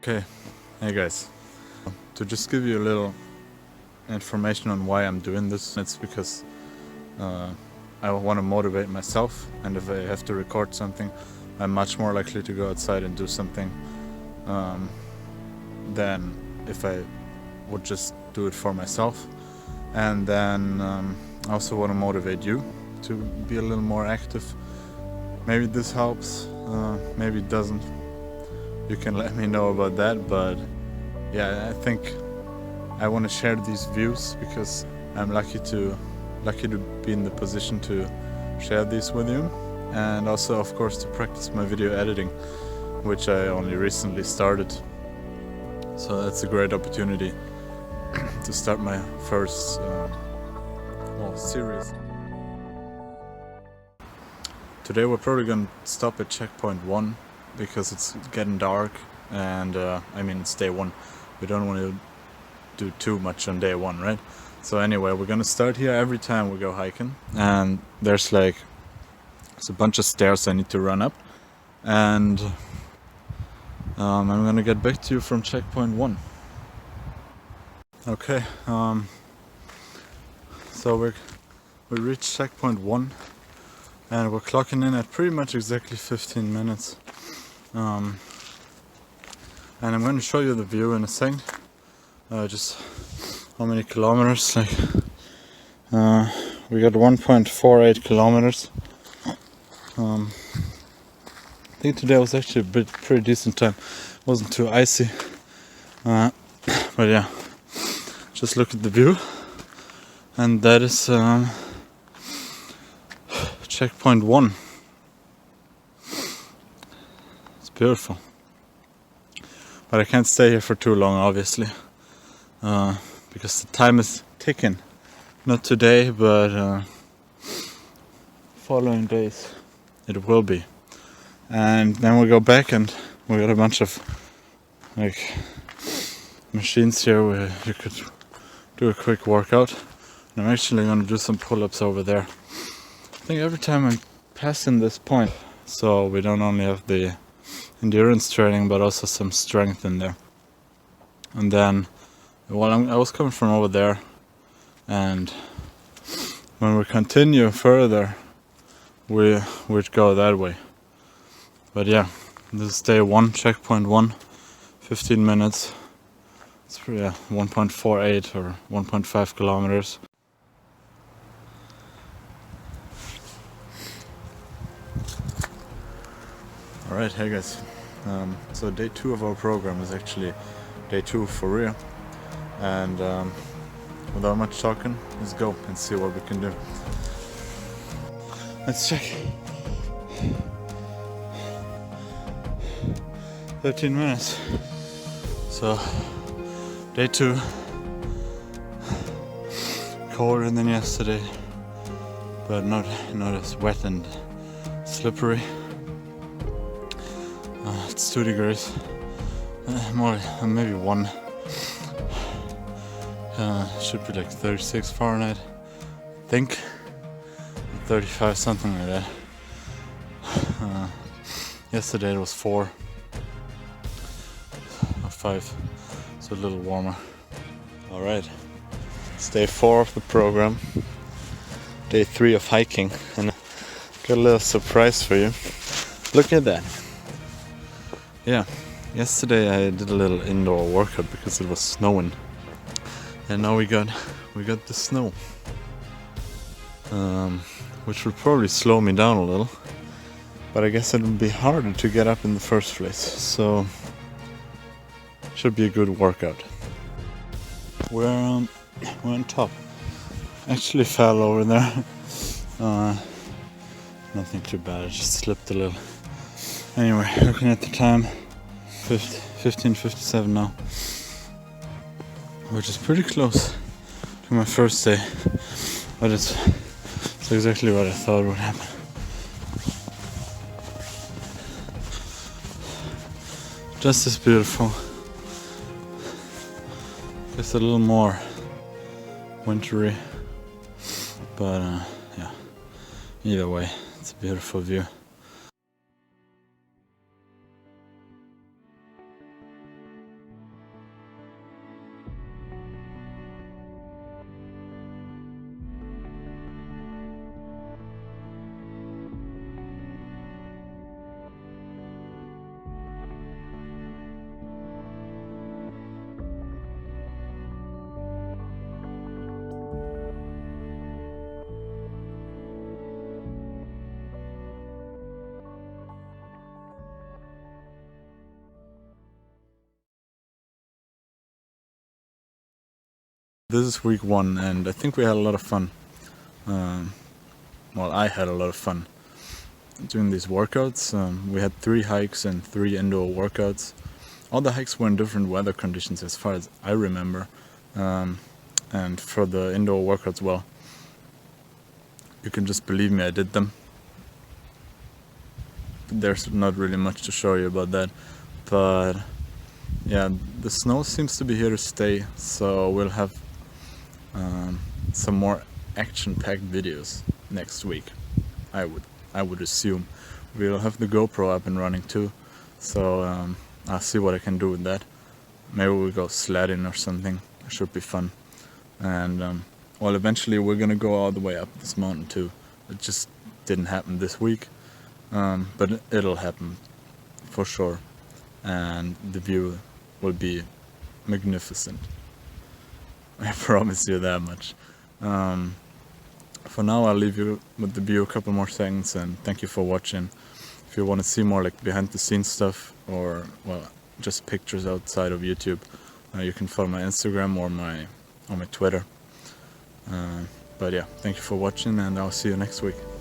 Okay, hey guys. To just give you a little information on why I'm doing this, it's because I want to motivate myself, and if I have to record something, I'm much more likely to go outside and do something than if I would just do it for myself. And then I also want to motivate you to be a little more active. Maybe this helps, maybe it doesn't. You can let me know about that, but yeah, I think I want to share these views because I'm lucky to be in the position to share these with you, and also of course to practice my video editing, which I only recently started. So that's a great opportunity to start my first series. Today we're probably gonna stop at checkpoint 1 because it's getting dark, and I mean it's day 1. We don't want to do too much on day 1, right? So anyway, we're gonna start here every time we go hiking, and there's a bunch of stairs I need to run up, and I'm gonna get back to you from checkpoint 1. Okay, so we reached checkpoint 1, and we're clocking in at pretty much exactly 15 minutes. And I'm going to show you the view in a second. Just how many kilometers? We got 1.48 kilometers. I think today was actually a pretty decent time. It wasn't too icy. But yeah, just look at the view, and that is checkpoint 1. It's beautiful, but I can't stay here for too long, obviously, because the time is ticking. Not today, but following days it will be. And then we go back, and we got a bunch of machines here where you could do a quick workout. And I'm actually going to do some pull-ups over there. I think every time I'm passing this point, so we don't only have the endurance training but also some strength in there. And then I was coming from over there, and when we continue further we'd go that way. But yeah, this is day 1, checkpoint 1, 15 minutes. It's 1.48 or 1.5 kilometers. Alright, hey guys. So day 2 of our program is actually day 2 for real. And without much talking, let's go and see what we can do. Let's check. 13 minutes. So day 2, colder than yesterday, but not as wet and slippery. It's 2 degrees, more, maybe 1. Should be like 36 Fahrenheit, I think, 35, something like that. Yesterday it was 4 or 5, so a little warmer. Alright, it's day 4 of the program, day 3 of hiking, and I got a little surprise for you. Look at that. Yeah, yesterday I did a little indoor workout because it was snowing, and now we got the snow, which will probably slow me down a little, but I guess it would be harder to get up in the first place, so should be a good workout. We're on top. Actually fell over there. Nothing too bad, I just slipped a little. Anyway, looking at the time, 15:57 now, which is pretty close to my first day, but it's exactly what I thought would happen. Just as beautiful, just a little more wintry, but yeah, either way, it's a beautiful view. this is week 1, and I think we had a lot of fun. Well, I had a lot of fun doing these workouts. We had 3 hikes and 3 indoor workouts. All the hikes were in different weather conditions as far as I remember. And for the indoor workouts, well, you can just believe me, I did them. There's not really much to show you about that. But yeah, the snow seems to be here to stay, so we'll have some more action-packed videos next week. I would assume. We'll have the GoPro up and running too, so I'll see what I can do with that. Maybe we'll go sledding or something. It should be fun. And well, eventually we're gonna go all the way up this mountain too. It just didn't happen this week, but it'll happen for sure, and the view will be magnificent. I promise you that much. For now, I'll leave you with the view a couple more seconds, and thank you for watching. If you want to see more like behind the scenes stuff, or well, just pictures outside of YouTube, you can follow my Instagram or my Twitter. But yeah, thank you for watching, and I'll see you next week.